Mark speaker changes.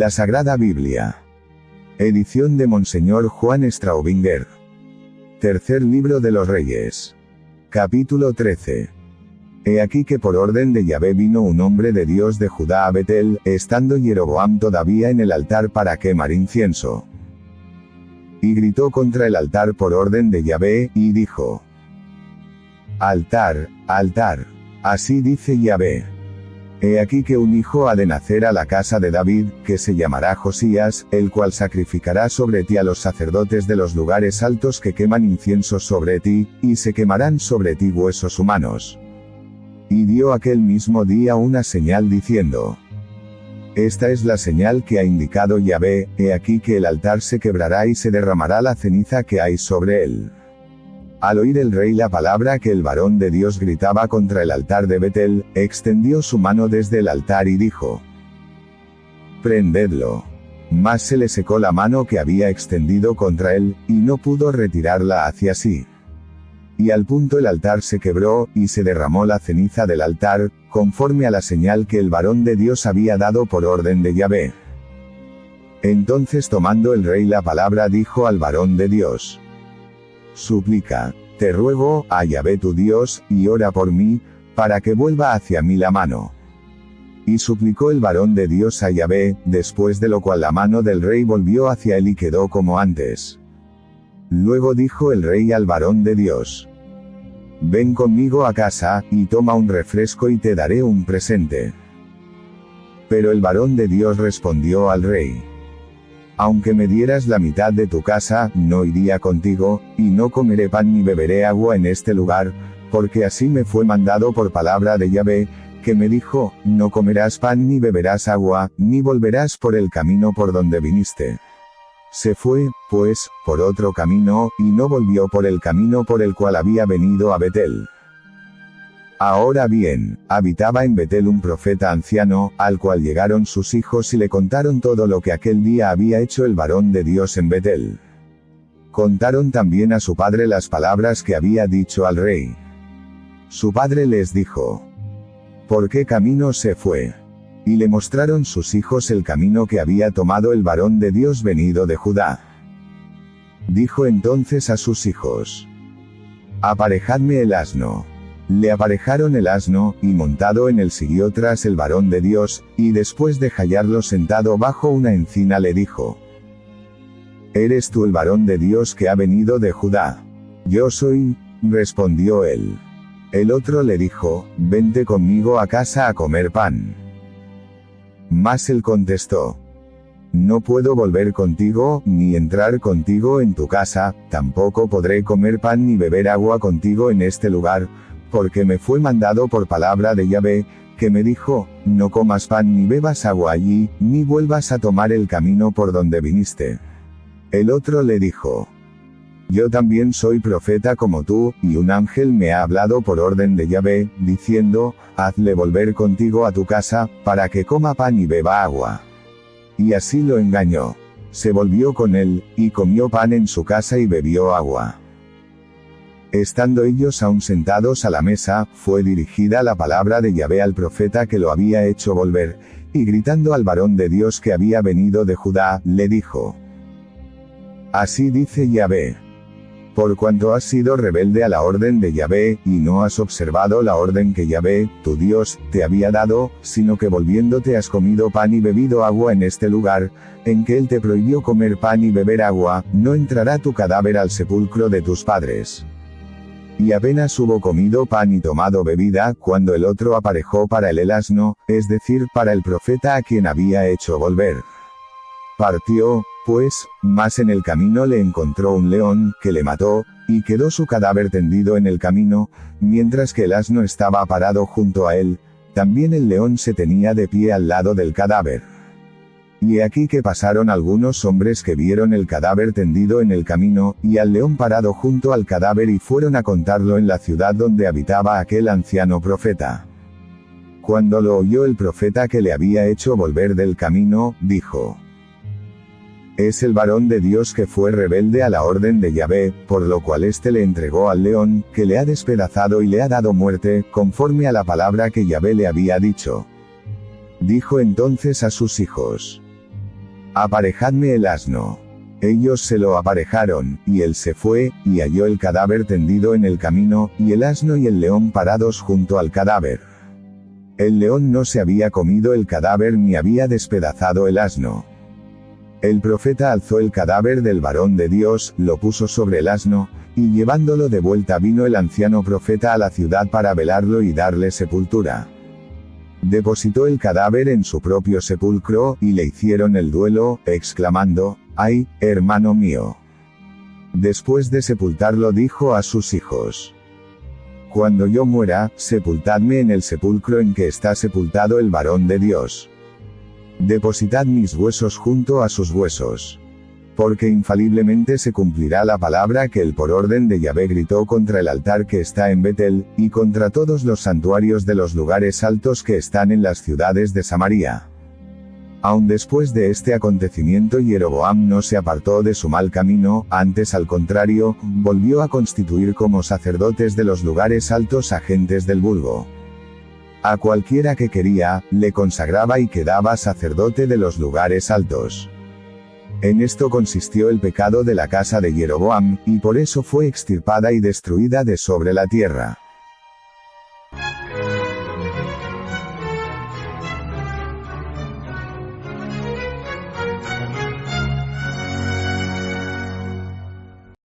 Speaker 1: La Sagrada Biblia. Edición de Monseñor Juan Straubinger. Tercer libro de los Reyes. Capítulo 13. He aquí que por orden de Yahvé vino un hombre de Dios de Judá a Betel, estando Jeroboam todavía en el altar para quemar incienso. Y gritó contra el altar por orden de Yahvé, y dijo: Altar, altar. Así dice Yahvé. He aquí que un hijo ha de nacer a la casa de David, que se llamará Josías, el cual sacrificará sobre ti a los sacerdotes de los lugares altos que queman incienso sobre ti, y se quemarán sobre ti huesos humanos. Y dio aquel mismo día una señal diciendo: Esta es la señal que ha indicado Yahvé, he aquí que el altar se quebrará y se derramará la ceniza que hay sobre él. Al oír el rey la palabra que el varón de Dios gritaba contra el altar de Betel, extendió su mano desde el altar y dijo: Prendedlo. Mas se le secó la mano que había extendido contra él, y no pudo retirarla hacia sí. Y al punto el altar se quebró, y se derramó la ceniza del altar, conforme a la señal que el varón de Dios había dado por orden de Yahvé. Entonces tomando el rey la palabra dijo al varón de Dios: Suplica, te ruego, a Yahvé tu Dios, y ora por mí, para que vuelva hacia mí la mano. Y suplicó el varón de Dios a Yahvé, después de lo cual la mano del rey volvió hacia él y quedó como antes. Luego dijo el rey al varón de Dios: Ven conmigo a casa, y toma un refresco y te daré un presente. Pero el varón de Dios respondió al rey: Aunque me dieras la mitad de tu casa, no iría contigo, y no comeré pan ni beberé agua en este lugar, porque así me fue mandado por palabra de Yahvé, que me dijo: No comerás pan ni beberás agua, ni volverás por el camino por donde viniste. Se fue, pues, por otro camino, y no volvió por el camino por el cual había venido a Betel. Ahora bien, habitaba en Betel un profeta anciano, al cual llegaron sus hijos y le contaron todo lo que aquel día había hecho el varón de Dios en Betel. Contaron también a su padre las palabras que había dicho al rey. Su padre les dijo: ¿Por qué camino se fue? Y le mostraron sus hijos el camino que había tomado el varón de Dios venido de Judá. Dijo entonces a sus hijos: Aparejadme el asno. Le aparejaron el asno, y montado en él siguió tras el varón de Dios, y después de hallarlo sentado bajo una encina le dijo: ¿Eres tú el varón de Dios que ha venido de Judá? Yo soy, respondió él. El otro le dijo: Vente conmigo a casa a comer pan. Mas él contestó: No puedo volver contigo, ni entrar contigo en tu casa, tampoco podré comer pan ni beber agua contigo en este lugar, porque me fue mandado por palabra de Yahvé, que me dijo: No comas pan ni bebas agua allí, ni vuelvas a tomar el camino por donde viniste. El otro le dijo: Yo también soy profeta como tú, y un ángel me ha hablado por orden de Yahvé, diciendo: Hazle volver contigo a tu casa, para que coma pan y beba agua. Y así lo engañó. Se volvió con él, y comió pan en su casa y bebió agua. Estando ellos aún sentados a la mesa, fue dirigida la palabra de Yahvé al profeta que lo había hecho volver, y gritando al varón de Dios que había venido de Judá, le dijo: Así dice Yahvé: Por cuanto has sido rebelde a la orden de Yahvé, y no has observado la orden que Yahvé, tu Dios, te había dado, sino que volviéndote has comido pan y bebido agua en este lugar, en que él te prohibió comer pan y beber agua, no entrará tu cadáver al sepulcro de tus padres. Y apenas hubo comido pan y tomado bebida, cuando el otro aparejó para él el asno, es decir, para el profeta a quien había hecho volver. Partió, pues, mas en el camino le encontró un león, que le mató, y quedó su cadáver tendido en el camino, mientras que el asno estaba parado junto a él, también el león se tenía de pie al lado del cadáver. Y he aquí que pasaron algunos hombres que vieron el cadáver tendido en el camino, y al león parado junto al cadáver y fueron a contarlo en la ciudad donde habitaba aquel anciano profeta. Cuando lo oyó el profeta que le había hecho volver del camino, dijo: Es el varón de Dios que fue rebelde a la orden de Yahvé, por lo cual éste le entregó al león, que le ha despedazado y le ha dado muerte, conforme a la palabra que Yahvé le había dicho. Dijo entonces a sus hijos: Aparejadme el asno. Ellos se lo aparejaron, y él se fue, y halló el cadáver tendido en el camino, y el asno y el león parados junto al cadáver. El león no se había comido el cadáver ni había despedazado el asno. El profeta alzó el cadáver del varón de Dios, lo puso sobre el asno, y llevándolo de vuelta vino el anciano profeta a la ciudad para velarlo y darle sepultura. Depositó el cadáver en su propio sepulcro, y le hicieron el duelo, exclamando, «¡Ay, hermano mío!». Después de sepultarlo dijo a sus hijos: «Cuando yo muera, sepultadme en el sepulcro en que está sepultado el varón de Dios. Depositad mis huesos junto a sus huesos. Porque infaliblemente se cumplirá la palabra que él por orden de Yahvé gritó contra el altar que está en Betel, y contra todos los santuarios de los lugares altos que están en las ciudades de Samaria». Aun después de este acontecimiento Jeroboam no se apartó de su mal camino, antes al contrario, volvió a constituir como sacerdotes de los lugares altos a gentes del vulgo. A cualquiera que quería, le consagraba y quedaba sacerdote de los lugares altos. En esto consistió el pecado de la casa de Jeroboam, y por eso fue extirpada y destruida de sobre la tierra.